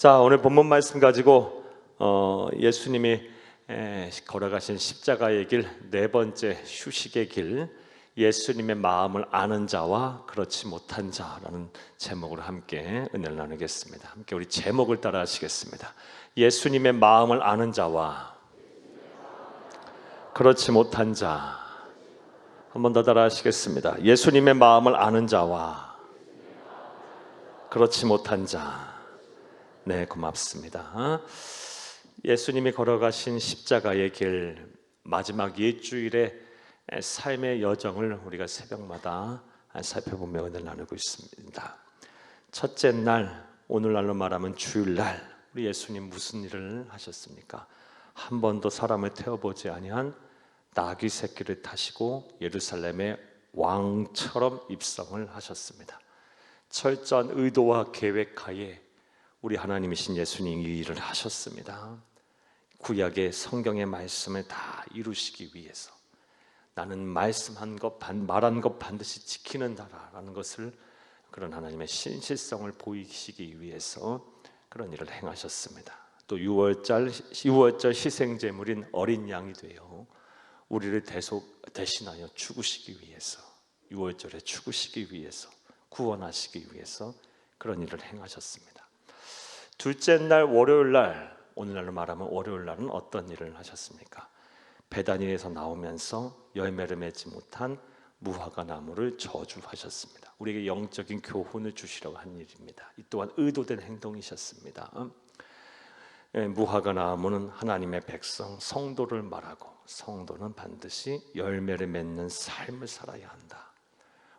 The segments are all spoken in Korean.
자, 오늘 본문 말씀 가지고 예수님이 걸어가신 십자가의 길, 네 번째 휴식의 길, 예수님의 마음을 아는 자와 그렇지 못한 자라는 제목으로 함께 은혜를 나누겠습니다. 함께 우리 제목을 따라 하시겠습니다. 예수님의 마음을 아는 자와 그렇지 못한 자. 한 번 더 따라 하시겠습니다. 예수님의 마음을 아는 자와 그렇지 못한 자. 네, 고맙습니다. 예수님이 걸어가신 십자가의 길, 마지막 옛주일의 삶의 여정을 우리가 새벽마다 살펴보며 은혜를 나누고 있습니다. 첫째 날, 오늘날로 말하면 주일날, 우리 예수님 무슨 일을 하셨습니까? 한 번도 사람을 태워보지 아니한 나귀 새끼를 타시고 예루살렘의 왕처럼 입성을 하셨습니다. 철저한 의도와 계획하에 우리 하나님이신 예수님이 이 일을 하셨습니다. 구약의 성경의 말씀을 다 이루시기 위해서 나는 말씀한 것, 말한 것 반드시 지키는다라는 것을, 그런 하나님의 신실성을 보이시기 위해서 그런 일을 행하셨습니다. 또 6월절 희생제물인 어린 양이 되어 우리를 대신하여 죽으시기 위해서, 6월절에 죽으시기 위해서, 구원하시기 위해서 그런 일을 행하셨습니다. 둘째 날 월요일 날, 오늘날로 말하면 월요일 날은 어떤 일을 하셨습니까? 베다니에서 나오면서 열매를 맺지 못한 무화과 나무를 저주하셨습니다. 우리에게 영적인 교훈을 주시려고 한 일입니다. 이 또한 의도된 행동이셨습니다. 무화과 나무는 하나님의 백성, 성도를 말하고, 성도는 반드시 열매를 맺는 삶을 살아야 한다.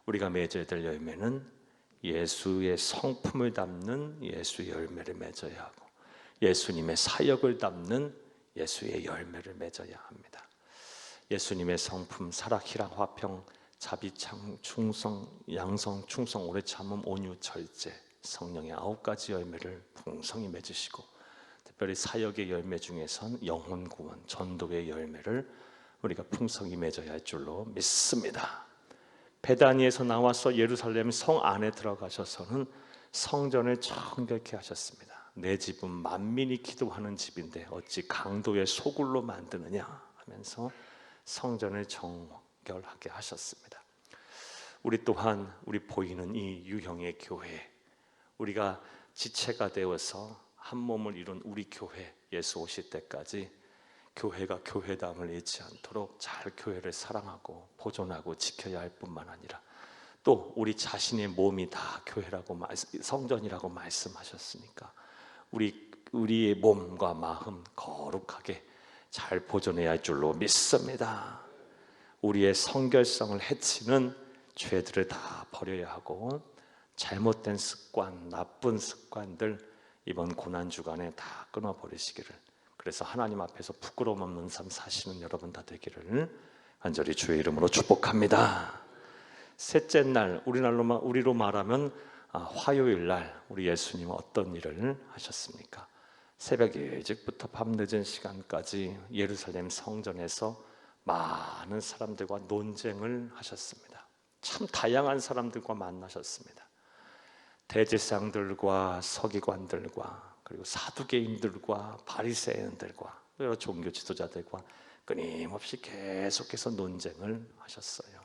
우리가 맺어야 될 열매는 예수의 성품을 담는 예수의 열매를 맺어야 하고, 예수님의 사역을 담는 예수의 열매를 맺어야 합니다. 예수님의 성품, 사랑, 희락, 화평, 자비, 참, 충성, 양성, 충성, 오래 참음, 온유, 절제, 성령의 9가지 열매를 풍성히 맺으시고, 특별히 사역의 열매 중에선 영혼 구원, 전도의 열매를 우리가 풍성히 맺어야 할 줄로 믿습니다. 베다니에서 나와서 예루살렘 성 안에 들어가셔서는 성전을 정결케 하셨습니다. 내 집은 만민이 기도하는 집인데 어찌 강도의 소굴로 만드느냐 하면서 성전을 정결하게 하셨습니다. 우리 또한 우리 보이는 이 유형의 교회, 우리가 지체가 되어서 한 몸을 이룬 우리 교회, 예수 오실 때까지 교회가 교회담을 잃지 않도록 잘 교회를 사랑하고 보존하고 지켜야 할 뿐만 아니라, 또 우리 자신의 몸이 다 교회라고, 성전이라고 말씀하셨으니까 우리의 몸과 마음 거룩하게 잘 보존해야 할 줄로 믿습니다. 우리의 성결성을 해치는 죄들을 다 버려야 하고, 잘못된 습관, 나쁜 습관들 이번 고난주간에 다 끊어버리시기를, 그래서 하나님 앞에서 부끄러움 없는 삶 사시는 여러분 다 되기를 간절히 주의 이름으로 축복합니다. 셋째 날, 우리로 말하면 화요일 날, 우리 예수님은 어떤 일을 하셨습니까? 새벽 일찍부터 밤늦은 시간까지 예루살렘 성전에서 많은 사람들과 논쟁을 하셨습니다. 참 다양한 사람들과 만나셨습니다. 대제사장들과 서기관들과, 그리고 사두개인들과 바리새인들과 여러 종교 지도자들과 끊임없이 계속해서 논쟁을 하셨어요.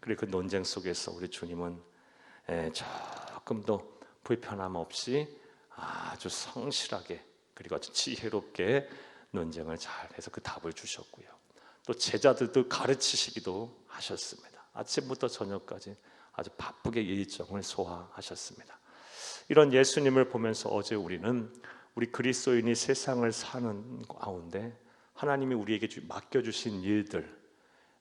그리고 그 논쟁 속에서 우리 주님은 조금도 불편함 없이 아주 성실하게, 그리고 아주 지혜롭게 논쟁을 잘해서 그 답을 주셨고요. 또 제자들도 가르치시기도 하셨습니다. 아침부터 저녁까지 아주 바쁘게 일정을 소화하셨습니다. 이런 예수님을 보면서 어제 우리는 우리 그리스도인이 세상을 사는 가운데 하나님이 우리에게 맡겨주신 일들,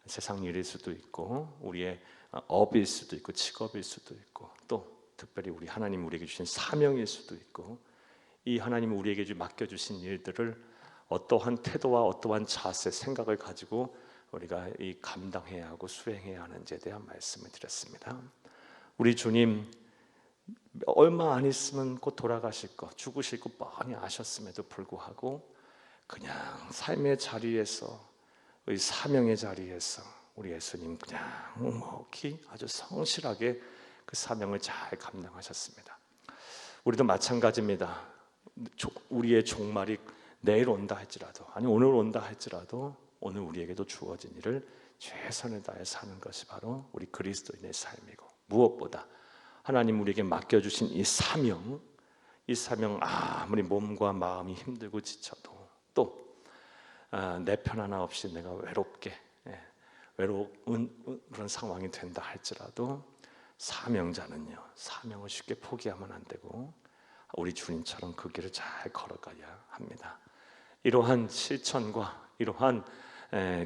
세상 일일 수도 있고 우리의 업일 수도 있고 직업일 수도 있고, 또 특별히 우리 하나님 우리에게 주신 사명일 수도 있고, 이 하나님이 우리에게 맡겨주신 일들을 어떠한 태도와 어떠한 자세, 생각을 가지고 우리가 이 감당해야 하고 수행해야 하는지에 대한 말씀을 드렸습니다. 우리 주님 얼마 안 있으면 곧 돌아가실 거, 죽으실 거 뻔히 아셨음에도 불구하고 그냥 삶의 자리에서, 이 사명의 자리에서 우리 예수님 그냥 묵묵히 아주 성실하게 그 사명을 잘 감당하셨습니다. 우리도 마찬가지입니다. 우리의 종말이 내일 온다 할지라도, 아니 오늘 온다 할지라도 오늘 우리에게도 주어진 일을 최선을 다해 사는 것이 바로 우리 그리스도인의 삶이고, 무엇보다 하나님 우리에게 맡겨주신 이 사명 아무리 몸과 마음이 힘들고 지쳐도 또 내 편 하나 없이 내가 외로운 그런 상황이 된다 할지라도 사명자는요, 사명을 쉽게 포기하면 안 되고 우리 주님처럼 그 길을 잘 걸어가야 합니다. 이러한 실천과 이러한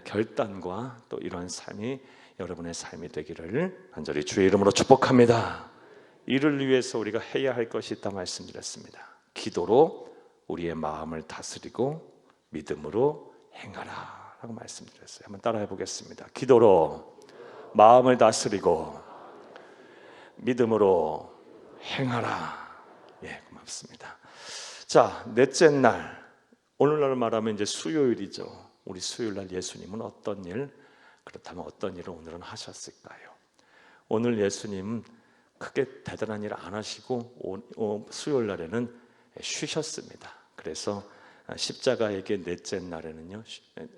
결단과 또 이러한 삶이 여러분의 삶이 되기를 간절히 주의 이름으로 축복합니다. 이를 위해서 우리가 해야 할 것이 있다 말씀드렸습니다. 기도로 우리의 마음을 다스리고 믿음으로 행하라 라고 말씀드렸어요. 한번 따라해 보겠습니다. 기도로 마음을 다스리고 믿음으로 행하라. 예, 고맙습니다. 자, 넷째 날, 오늘날 말하면 이제 수요일이죠. 우리 수요일날 예수님은 어떤 일, 그렇다면 어떤 일을 오늘은 하셨을까요? 오늘 예수님은 크게 대단한 일 안 하시고 수요일날에는 쉬셨습니다. 그래서 십자가에게 넷째 날에는요,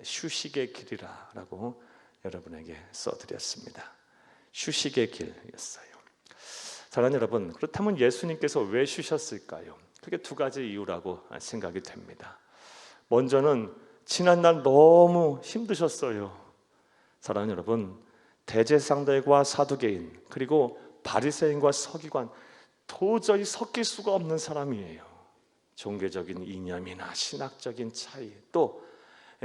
휴식의 길이라고 여러분에게 써드렸습니다. 휴식의 길이었어요. 사랑하는 여러분, 그렇다면 예수님께서 왜 쉬셨을까요? 그게 두 가지 이유라고 생각이 됩니다. 먼저는 지난날 너무 힘드셨어요. 사랑하는 여러분, 대제사장들과 사두개인 그리고 바리새인과 서기관, 도저히 섞일 수가 없는 사람이에요. 종교적인 이념이나 신학적인 차이, 또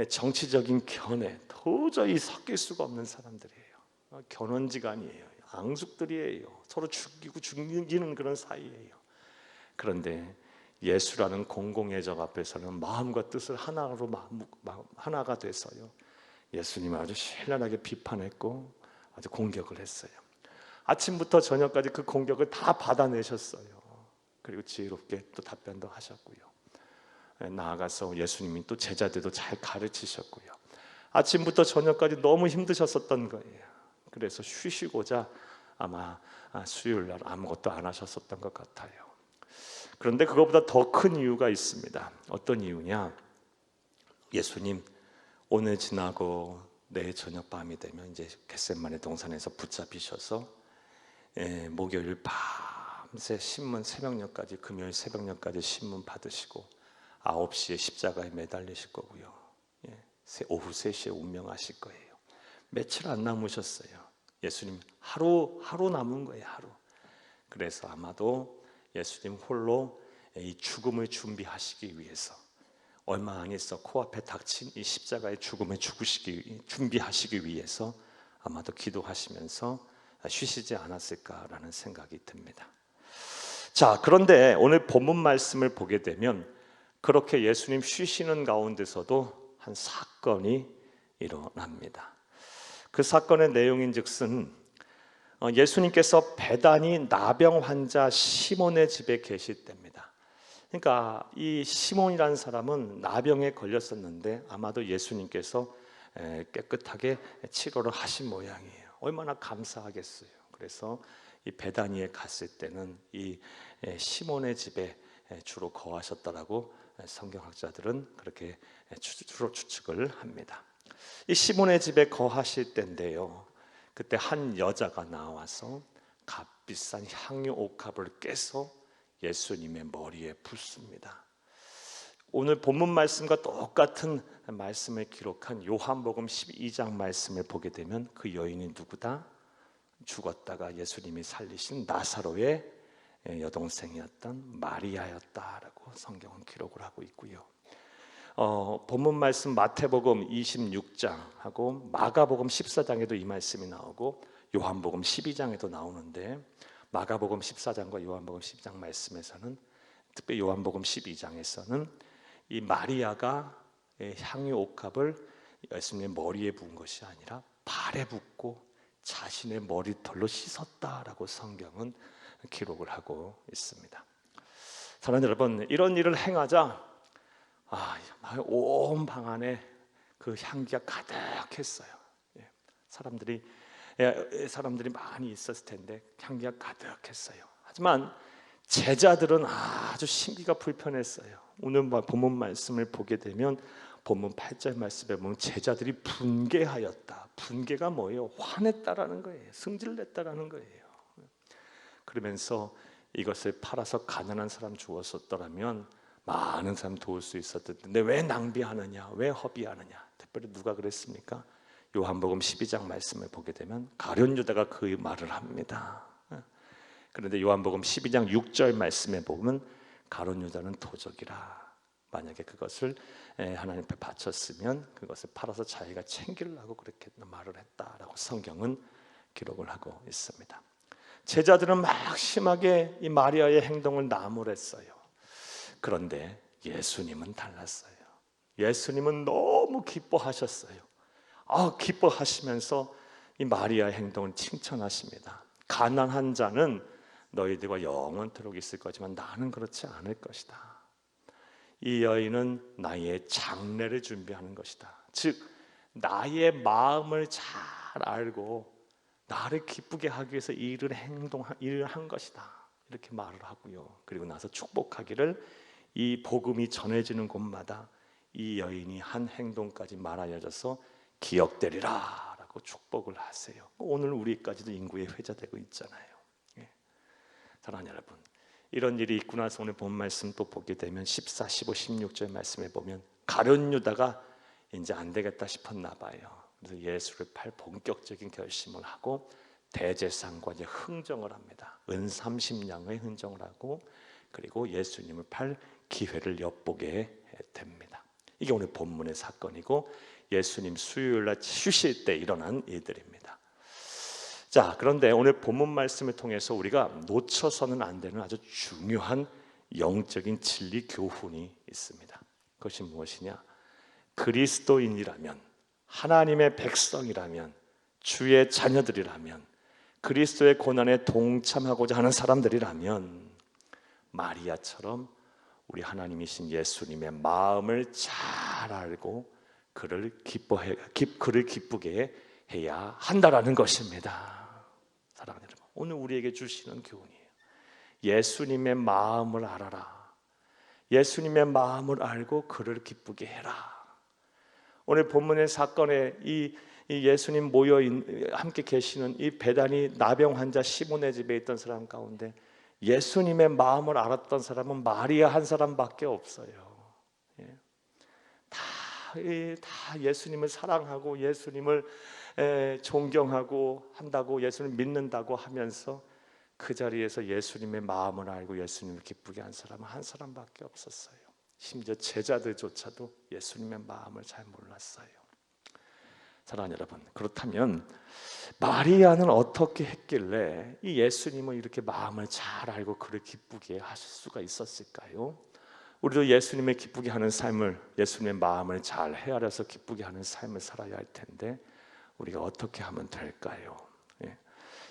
정치적인 견해, 도저히 섞일 수가 없는 사람들이에요. 견원지간이에요. 앙숙들이에요. 서로 죽이고 죽이는 그런 사이예요. 그런데 예수라는 공공의 적 앞에서는 마음과 뜻을 하나가 돼서요, 예수님을 아주 신랄하게 비판했고 아주 공격을 했어요. 아침부터 저녁까지 그 공격을 다 받아내셨어요. 그리고 지혜롭게 또 답변도 하셨고요. 나아가서 예수님이 또 제자들도 잘 가르치셨고요. 아침부터 저녁까지 너무 힘드셨었던 거예요. 그래서 쉬시고자 아마 수요일날 아무것도 안 하셨었던 것 같아요. 그런데 그것보다 더 큰 이유가 있습니다. 어떤 이유냐? 예수님 오늘 지나고 내일 저녁 밤이 되면 이제 겟세마네 동산에서 붙잡히셔서 목요일 밤새 신문 새벽녘까지, 금요일 새벽녘까지 신문 받으시고 9시에 십자가에 매달리실 거고요. 오후 3시에 운명하실 거예요. 며칠 안 남으셨어요. 예수님 하루 남은 거예요. 하루. 그래서 아마도 예수님 홀로 이 죽음을 준비하시기 위해서, 얼마 안 있어 코앞에 닥친 이 십자가의 죽음을 준비하시기 위해서 아마도 기도하시면서 쉬시지 않았을까라는 생각이 듭니다. 자, 그런데 오늘 본문 말씀을 보게 되면 그렇게 예수님 쉬시는 가운데서도 한 사건이 일어납니다. 그 사건의 내용인즉슨 예수님께서 베다니 나병 환자 시몬의 집에 계실 때입니다. 그러니까 이 시몬이라는 사람은 나병에 걸렸었는데 아마도 예수님께서 깨끗하게 치료를 하신 모양이에요. 얼마나 감사하겠어요. 그래서 이 베다니에 갔을 때는 이 시몬의 집에 주로 거하셨다라고 성경학자들은 그렇게 주로 추측을 합니다. 이 시몬의 집에 거하실 때인데요, 그때 한 여자가 나와서 값비싼 향유 옥합을 깨서 예수님의 머리에 붓습니다. 오늘 본문 말씀과 똑같은 말씀을 기록한 요한복음 12장 말씀을 보게 되면 그 여인이 누구다? 죽었다가 예수님이 살리신 나사로의 여동생이었던 마리아였다라고 성경은 기록을 하고 있고요. 본문 말씀 마태복음 26장하고 마가복음 14장에도 이 말씀이 나오고 요한복음 12장에도 나오는데, 마가복음 14장과 요한복음 12장 말씀에서는, 특별히 요한복음 12장에서는 이 마리아가 향유 옥합을 예수님의 머리에 부은 것이 아니라 발에 붓고 자신의 머리털로 씻었다라고 성경은 기록을 하고 있습니다. 사랑하는 여러분, 이런 일을 행하자 온 방 안에 그 향기가 가득했어요. 사람들이 많이 있었을 텐데 향기가 가득했어요. 하지만 제자들은 아주 심기가 불편했어요. 오늘 본문 말씀을 보게 되면 본문 8절 말씀에 보면 제자들이 분개하였다. 분개가 뭐예요? 화냈다라는 거예요. 승질냈다라는 거예요. 그러면서 이것을 팔아서 가난한 사람 주었었더라면 많은 사람 도울 수 있었을 텐데 왜 낭비하느냐, 왜 허비하느냐. 특별히 누가 그랬습니까? 요한복음 12장 말씀을 보게 되면 가룟 유다가 그 말을 합니다. 그런데 요한복음 12장 6절 말씀에 보면 가룟 유다는 도적이라. 만약에 그것을 하나님 앞에 바쳤으면 그것을 팔아서 자기가 챙기려고 그렇게 말을 했다라고 성경은 기록을 하고 있습니다. 제자들은 막 심하게 이 마리아의 행동을 나무랬어요. 그런데 예수님은 달랐어요. 예수님은 너무 기뻐하셨어요. 기뻐하시면서 이 마리아의 행동을 칭찬하십니다. 가난한 자는 너희들과 영원토록 있을 거지만 나는 그렇지 않을 것이다. 이 여인은 나의 장례를 준비하는 것이다. 즉 나의 마음을 잘 알고 나를 기쁘게 하기 위해서 일을 한 것이다. 이렇게 말을 하고요. 그리고 나서 축복하기를 이 복음이 전해지는 곳마다 이 여인이 한 행동까지 말하여져서 기억되리라 라고 축복을 하세요. 오늘 우리까지도 인구의 회자되고 있잖아요. 사랑하는 여러분, 이런 일이 있고 나서 오늘 본 말씀 또 보게 되면 14, 15, 16절 말씀에 보면 가룟 유다가 이제 안 되겠다 싶었나 봐요. 그래서 예수를 팔 본격적인 결심을 하고 대제사장과 이제 흥정을 합니다. 은 30냥의 흥정을 하고 그리고 예수님을 팔 기회를 엿보게 됩니다. 이게 오늘 본문의 사건이고 예수님 수요일날 쉬실 때 일어난 일들입니다. 자, 그런데 오늘 본문 말씀을 통해서 우리가 놓쳐서는 안 되는 아주 중요한 영적인 진리 교훈이 있습니다. 그것이 무엇이냐? 그리스도인이라면, 하나님의 백성이라면, 주의 자녀들이라면, 그리스도의 고난에 동참하고자 하는 사람들이라면 마리아처럼 우리 하나님이신 예수님의 마음을 잘 알고 그를 기쁘게 해야 한다라는 것입니다. 사랑하는 여러분, 오늘 우리에게 주시는 교훈이에요. 예수님의 마음을 알아라. 예수님의 마음을 알고 그를 기쁘게 해라. 오늘 본문의 사건에 이 예수님 함께 계시는 이 베다니 나병 환자 시몬의 집에 있던 사람 가운데 예수님의 마음을 알았던 사람은 마리아 한 사람밖에 없어요. 다 예수님을 사랑하고 예수님을 존경하고 한다고, 예수님을 믿는다고 하면서 그 자리에서 예수님의 마음을 알고 예수님을 기쁘게 한 사람은 한 사람밖에 없었어요. 심지어 제자들조차도 예수님의 마음을 잘 몰랐어요. 사랑하는 여러분, 그렇다면 마리아는 어떻게 했길래 이 예수님을 이렇게 마음을 잘 알고 그를 기쁘게 하실 수가 있었을까요? 우리도 예수님을 기쁘게 하는 삶을, 예수님의 마음을 잘 헤아려서 기쁘게 하는 삶을 살아야 할 텐데 우리가 어떻게 하면 될까요?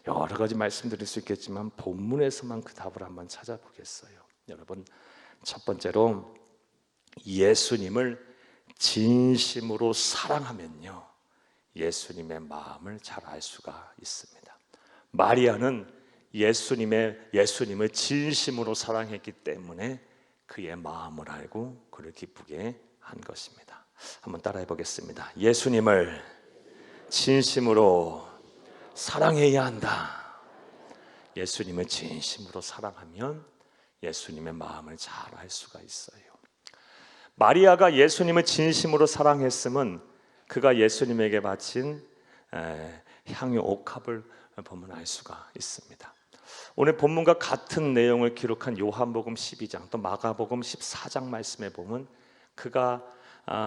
여러 가지 말씀드릴 수 있겠지만 본문에서만 그 답을 한번 찾아보겠어요. 여러분, 첫 번째로 예수님을 진심으로 사랑하면요, 예수님의 마음을 잘 알 수가 있습니다. 마리아는 예수님을 진심으로 사랑했기 때문에 그의 마음을 알고 그를 기쁘게 한 것입니다. 한번 따라해 보겠습니다. 예수님을 진심으로 사랑해야 한다. 예수님을 진심으로 사랑하면 예수님의 마음을 잘 알 수가 있어요. 마리아가 예수님을 진심으로 사랑했음은 그가 예수님에게 바친 향유 옥합을 보면 알 수가 있습니다. 오늘 본문과 같은 내용을 기록한 요한복음 12장 또 마가복음 14장 말씀에 보면 그가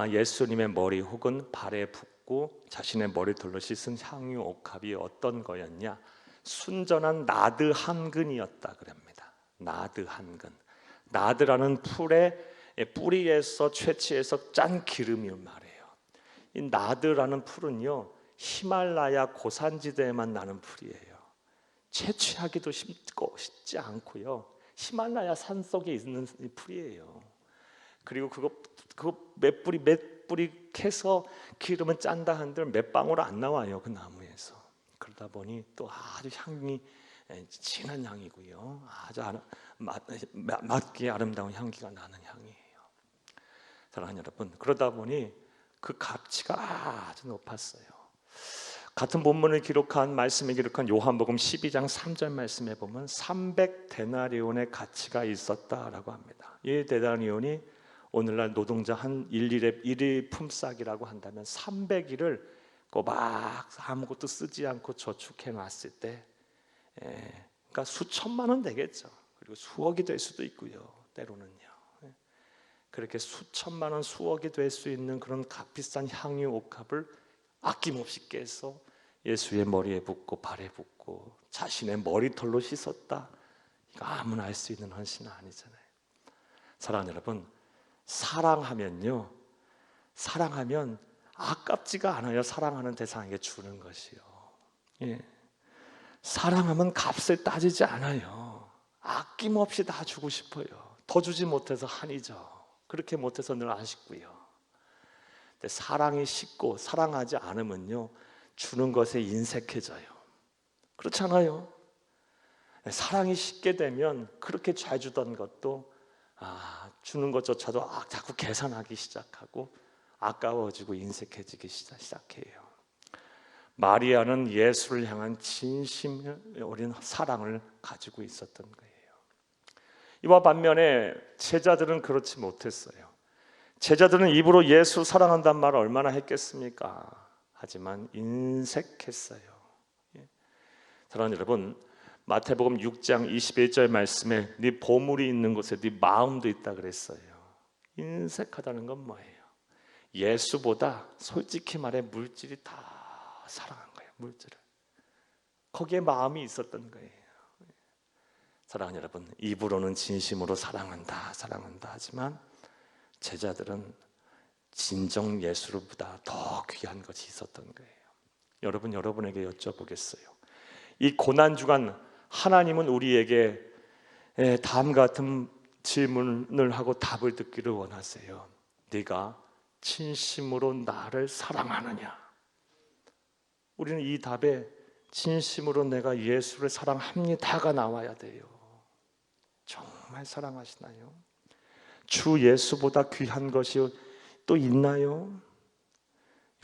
예수님의 머리 혹은 발에 붓고 자신의 머리털로 씻은 향유 옥합이 어떤 거였냐? 순전한 나드 한 근이었다 그럽니다. 나드 한 근. 나드라는 풀의 뿌리에서 채취해서 짠 기름이 말이에요. 이 나드라는 풀은요, 히말라야 고산지대에만 나는 풀이에요. 채취하기도 쉽지 않고요, 히말라야 산 속에 있는 풀이에요. 그리고 그거 몇 뿌리 캐서 기름을 짠다 한들 몇 방울 안 나와요, 그 나무에서. 그러다 보니 또 아주 향이 진한 향이고요. 아주 맡기에 아름다운 향기가 나는 향이에요. 사랑하는 여러분, 그러다 보니 그 값치가 아주 높았어요. 같은 본문을 기록한 말씀에 기록한 요한복음 12장 3절 말씀에 보면 300데나리온의 가치가 있었다라고 합니다. 이 데나리온이 오늘날 노동자 한 일일 품삯이라고 한다면 300일을 꼬박 아무것도 쓰지 않고 저축해 놨을 때, 그러니까 수천만 원 되겠죠. 그리고 수억이 될 수도 있고요. 때로는요. 그렇게 수천만 원, 수억이 될 수 있는 그런 값비싼 향유 옥합을 아낌없이 깨서 예수의 머리에 붓고 발에 붓고 자신의 머리털로 씻었다. 이거 아무나 할 수 있는 헌신은 아니잖아요. 사랑하는 여러분, 사랑하면 아깝지가 않아요. 사랑하는 대상에게 주는 것이요. 사랑하면 값을 따지지 않아요. 아낌없이 다 주고 싶어요. 더 주지 못해서 한이죠. 그렇게 못해서 늘 아쉽고요. 근데 사랑이 식고 사랑하지 않으면요, 주는 것에 인색해져요. 그렇잖아요. 사랑이 식게 되면 그렇게 잘 주던 것도 주는 것조차도 자꾸 계산하기 시작하고 아까워지고 인색해지기 시작해요. 마리아는 예수를 향한 진심 어린 사랑을 가지고 있었던 거예요. 이와 반면에 제자들은 그렇지 못했어요. 제자들은 입으로 예수 사랑한다는 말을 얼마나 했겠습니까? 하지만 인색했어요. 사랑하는 여러분, 마태복음 6장 21절 말씀에 네 보물이 있는 곳에 네 마음도 있다 그랬어요. 인색하다는 건 뭐예요? 예수보다 솔직히 말해 물질이 다 사랑한 거예요. 물질을. 거기에 마음이 있었던 거예요. 사랑하는 여러분, 입으로는 진심으로 사랑한다 하지만 제자들은 진정 예수보다 더 귀한 것이 있었던 거예요. 여러분에게 여쭤보겠어요. 이 고난주간 하나님은 우리에게 다음 같은 질문을 하고 답을 듣기를 원하세요. 네가 진심으로 나를 사랑하느냐? 우리는 이 답에 진심으로 내가 예수를 사랑합니다가 나와야 돼요. 정말 사랑하시나요? 주 예수보다 귀한 것이 또 있나요?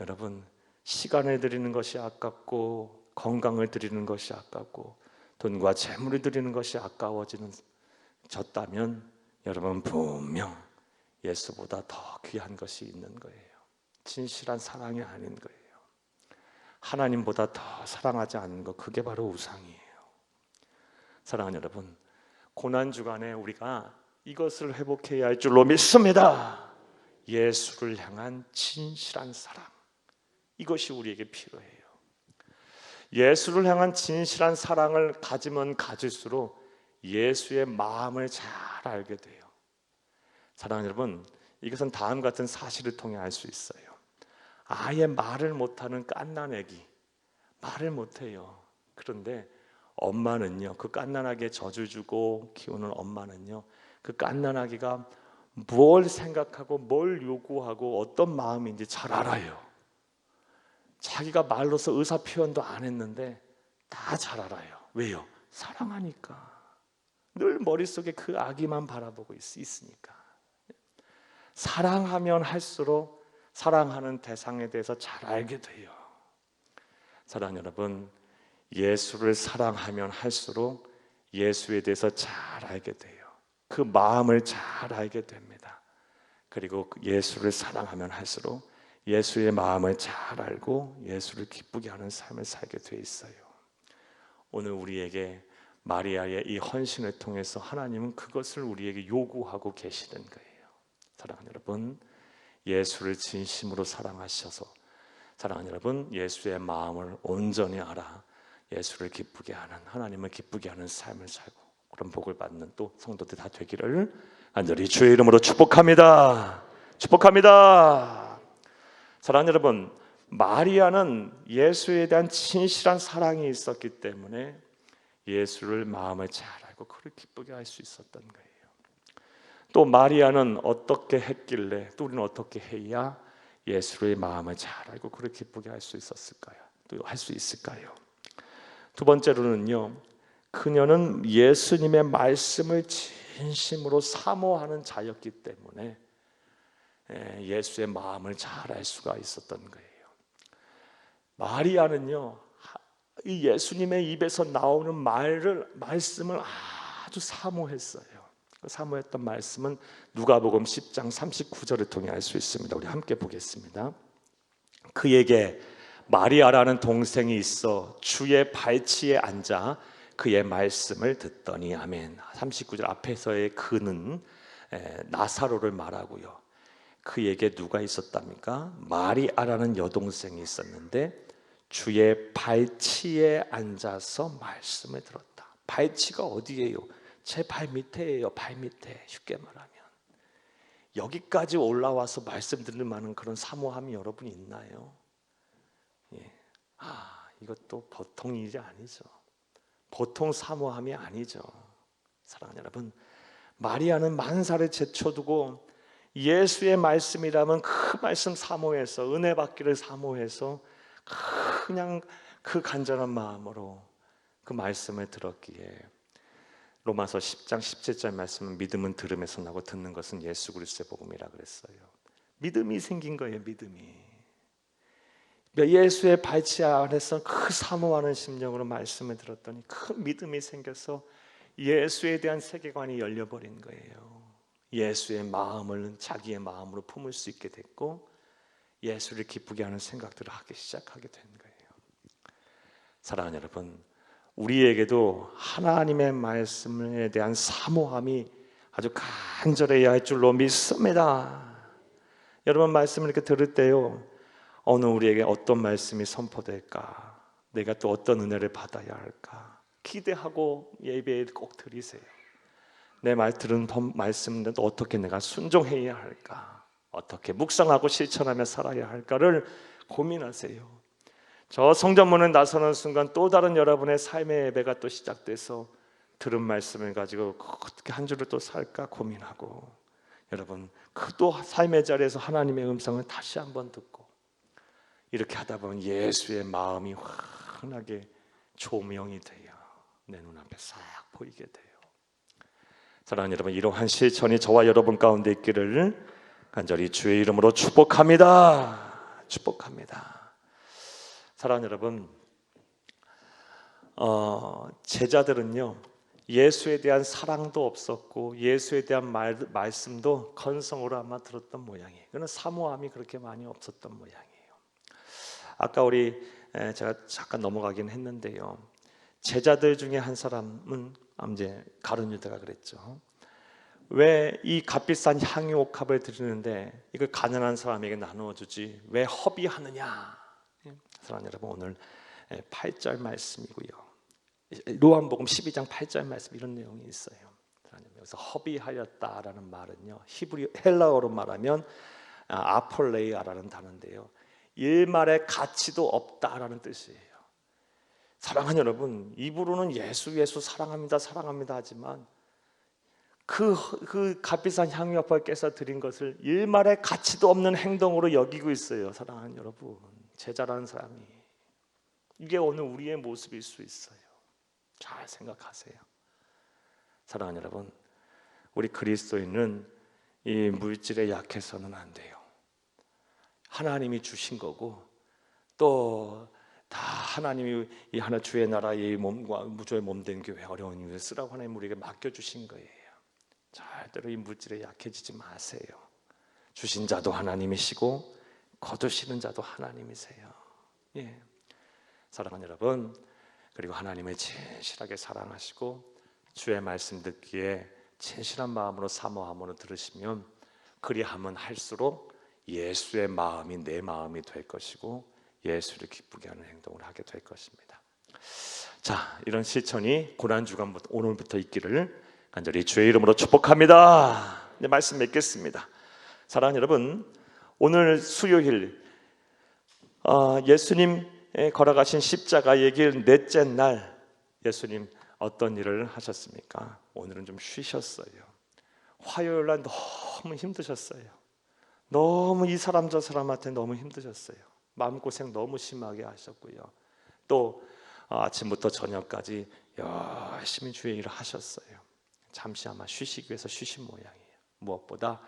여러분, 시간을 드리는 것이 아깝고 건강을 드리는 것이 아깝고 돈과 재물을 드리는 것이 아까워졌다면 여러분 분명 예수보다 더 귀한 것이 있는 거예요. 진실한 사랑이 아닌 거예요. 하나님보다 더 사랑하지 않는 것, 그게 바로 우상이에요. 사랑하는 여러분, 고난주간에 우리가 이것을 회복해야 할 줄로 믿습니다. 예수를 향한 진실한 사랑, 이것이 우리에게 필요해요. 예수를 향한 진실한 사랑을 가지면 가질수록 예수의 마음을 잘 알게 돼요. 사랑하는 여러분, 이것은 다음 같은 사실을 통해 알 수 있어요. 아예 말을 못하는 갓난아기, 말을 못해요. 그런데 엄마는요, 그 갓난아기에 젖을 주고 키우는 엄마는요, 그 갓난아기가 뭘 생각하고 뭘 요구하고 어떤 마음인지 잘 알아요. 자기가 말로서 의사 표현도 안 했는데 다 잘 알아요. 왜요? 사랑하니까. 늘 머릿속에 그 아기만 바라보고 있으니까. 사랑하면 할수록 사랑하는 대상에 대해서 잘 알게 돼요. 사랑하는 여러분, 예수를 사랑하면 할수록 예수에 대해서 잘 알게 돼요. 그 마음을 잘 알게 됩니다. 그리고 예수를 사랑하면 할수록 예수의 마음을 잘 알고 예수를 기쁘게 하는 삶을 살게 돼 있어요. 오늘 우리에게 마리아의 이 헌신을 통해서 하나님은 그것을 우리에게 요구하고 계시는 거예요. 사랑하는 여러분, 예수를 진심으로 사랑하셔서, 사랑하는 여러분, 예수의 마음을 온전히 알아 예수를 기쁘게 하는, 하나님을 기쁘게 하는 삶을 살고 그런 복을 받는 또 성도들 다 되기를 간절히 주의 이름으로 축복합니다. 축복합니다. 사랑하는 여러분, 마리아는 예수에 대한 진실한 사랑이 있었기 때문에 예수를 마음을 잘 알고 그를 기쁘게 할 수 있었던 거예요. 또 마리아는 어떻게 했길래, 또 우리는 어떻게 해야 예수의 마음을 잘 알고 그를 기쁘게 할 수 있었을까요? 또 할 수 있을까요? 두 번째로는요, 그녀는 예수님의 말씀을 진심으로 사모하는 자였기 때문에 예수의 마음을 잘 알 수가 있었던 거예요. 마리아는요, 이 예수님의 입에서 나오는 말씀을 아주 사모했어요. 그 사모했던 말씀은 누가복음 10장 39절을 통해 알 수 있습니다. 우리 함께 보겠습니다. 그에게 마리아라는 동생이 있어 주의 발치에 앉아 그의 말씀을 듣더니. 아멘. 39절 앞에서의 그는 나사로를 말하고요. 그에게 누가 있었답니까? 마리아라는 여동생이 있었는데 주의 발치에 앉아서 말씀을 들었다. 발치가 어디예요? 제 발 밑에예요. 발 밑에. 쉽게 말하면 여기까지 올라와서 말씀 듣는 만한 그런 사모함이 여러분 있나요? 예. 이것도 보통 일이 아니죠. 보통 사모함이 아니죠. 사랑하는 여러분, 마리아는 만사를 제쳐두고 예수의 말씀이라면 그 말씀 사모해서, 은혜 받기를 사모해서 그냥 그 간절한 마음으로 그 말씀을 들었기에 로마서 10장 17절 말씀은 믿음은 들음에서 나고 듣는 것은 예수 그리스도의 복음이라 그랬어요. 믿음이 생긴 거예요. 믿음이. 예수의 발치 아래서 그 사모하는 심령으로 말씀을 들었더니 그 믿음이 생겨서 예수에 대한 세계관이 열려버린 거예요. 예수의 마음을 자기의 마음으로 품을 수 있게 됐고 예수를 기쁘게 하는 생각들을 하기 시작하게 된 거예요. 사랑하는 여러분, 우리에게도 하나님의 말씀에 대한 사모함이 아주 간절해야 할 줄로 믿습니다. 여러분, 말씀을 이렇게 들을 때요, 오늘 우리에게 어떤 말씀이 선포될까? 내가 또 어떤 은혜를 받아야 할까? 기대하고 예배에 꼭 드리세요. 내 말 들은 말씀은 어떻게 내가 순종해야 할까? 어떻게 묵상하고 실천하며 살아야 할까를 고민하세요. 저 성전문을 나서는 순간 또 다른 여러분의 삶의 예배가 또 시작돼서 들은 말씀을 가지고 어떻게 한 주를 또 살까 고민하고, 여러분 그 또 삶의 자리에서 하나님의 음성을 다시 한번 듣고, 이렇게 하다 보면 예수의 마음이 환하게 조명이 돼요. 내 눈앞에 싹 보이게 돼요. 사랑하는 여러분, 이러한 실천이 저와 여러분 가운데 있기를 간절히 주의 이름으로 축복합니다. 축복합니다. 사랑하는 여러분, 제자들은요, 예수에 대한 사랑도 없었고 예수에 대한 말씀도 건성으로 아마 들었던 모양이에요. 그런 사모함이 그렇게 많이 없었던 모양이에요. 아까 제가 잠깐 넘어가긴 했는데요, 제자들 중에 한 사람은 이제 가룟 유다가 그랬죠. 왜 이 값비싼 향유 옥합을 드리는데 이걸 가난한 사람에게 나누어 주지 왜 허비하느냐? 사랑하는 여러분, 오늘 8절 말씀이고요. 요한복음 12장 8절 말씀 이런 내용이 있어요. 여기서 허비하였다라는 말은요, 헬라어로 말하면 아폴레이아라는 단어인데요, 일말의 가치도 없다라는 뜻이에요. 사랑하는 여러분, 입으로는 예수 사랑합니다 사랑합니다 하지만 그 값비싼 향유옥합을 깨서 드린 것을 일말의 가치도 없는 행동으로 여기고 있어요. 사랑하는 여러분, 제자라는 사람이 이게 오늘 우리의 모습일 수 있어요. 잘 생각하세요. 사랑하는 여러분, 우리 그리스도인은 이 물질에 약해서는 안 돼요. 하나님이 주신 거고 또 다 하나님이 이 하나 주의 나라의 몸과 무조의 몸된 교회 어려운 이웃을 쓰라고 하나님 우리에게 맡겨주신 거예요. 절대로 이 물질에 약해지지 마세요. 주신 자도 하나님이시고 거두시는 자도 하나님이세요. 예. 사랑하는 여러분, 그리고 하나님을 진실하게 사랑하시고 주의 말씀 듣기에 진실한 마음으로 사모함으로 들으시면 그리하면 할수록 예수의 마음이 내 마음이 될 것이고 예수를 기쁘게 하는 행동을 하게 될 것입니다. 자, 이런 실천이 고난주간부터 오늘부터 있기를 간절히 주의 이름으로 축복합니다. 이제 말씀 맺겠습니다. 사랑하는 여러분, 오늘 수요일 예수님 걸어가신 십자가의 길 넷째 날 예수님 어떤 일을 하셨습니까? 오늘은 좀 쉬셨어요. 화요일 날 너무 힘드셨어요. 너무 이 사람 저 사람한테 너무 힘드셨어요. 마음고생 너무 심하게 하셨고요. 또 아침부터 저녁까지 열심히 주의 일을 하셨어요. 잠시 아마 쉬시기 위해서 쉬신 모양이에요. 무엇보다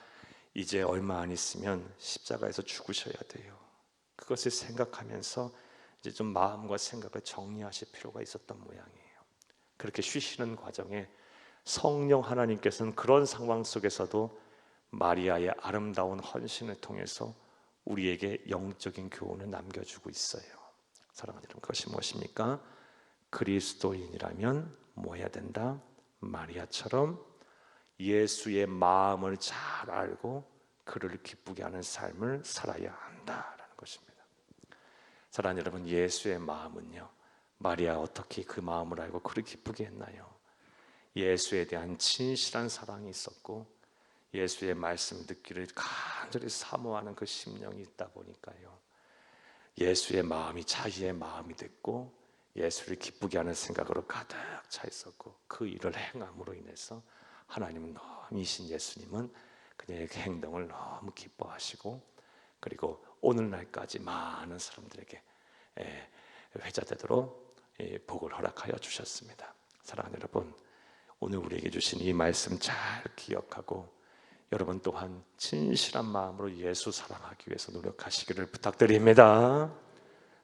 이제 얼마 안 있으면 십자가에서 죽으셔야 돼요. 그것을 생각하면서 이제 좀 마음과 생각을 정리하실 필요가 있었던 모양이에요. 그렇게 쉬시는 과정에 성령 하나님께서는 그런 상황 속에서도 마리아의 아름다운 헌신을 통해서 우리에게 영적인 교훈을 남겨주고 있어요. 사랑하는 여러분, 그것이 무엇입니까? 그리스도인이라면 뭐 해야 된다? 마리아처럼 예수의 마음을 잘 알고 그를 기쁘게 하는 삶을 살아야 한다라는 것입니다. 사랑하는 여러분, 예수의 마음은요, 마리아 어떻게 그 마음을 알고 그를 기쁘게 했나요? 예수에 대한 진실한 사랑이 있었고 예수의 말씀 듣기를 간절히 사모하는 그 심령이 있다 보니까요, 예수의 마음이 자기의 마음이 됐고 예수를 기쁘게 하는 생각으로 가득 차 있었고, 그 일을 행함으로 인해서 하나님은 이신 예수님은 그녀의 그 행동을 너무 기뻐하시고, 그리고 오늘날까지 많은 사람들에게 회자되도록 복을 허락하여 주셨습니다. 사랑하는 여러분, 오늘 우리에게 주신 이 말씀 잘 기억하고 여러분 또한 진실한 마음으로 예수 사랑하기 위해서 노력하시기를 부탁드립니다.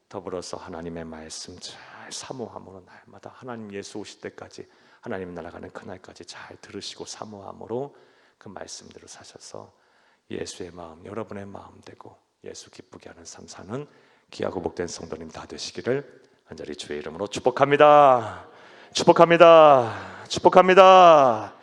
더불어서 하나님의 말씀 잘 사모함으로 날마다 하나님 예수 오실 때까지, 하나님 날아가는 그날까지 잘 들으시고 사모함으로 그 말씀대로 사셔서 예수의 마음, 여러분의 마음 되고 예수 기쁘게 하는 삶 사는 귀하고 복된 성도님 다 되시기를 간절히 주의 이름으로 축복합니다. 축복합니다. 축복합니다.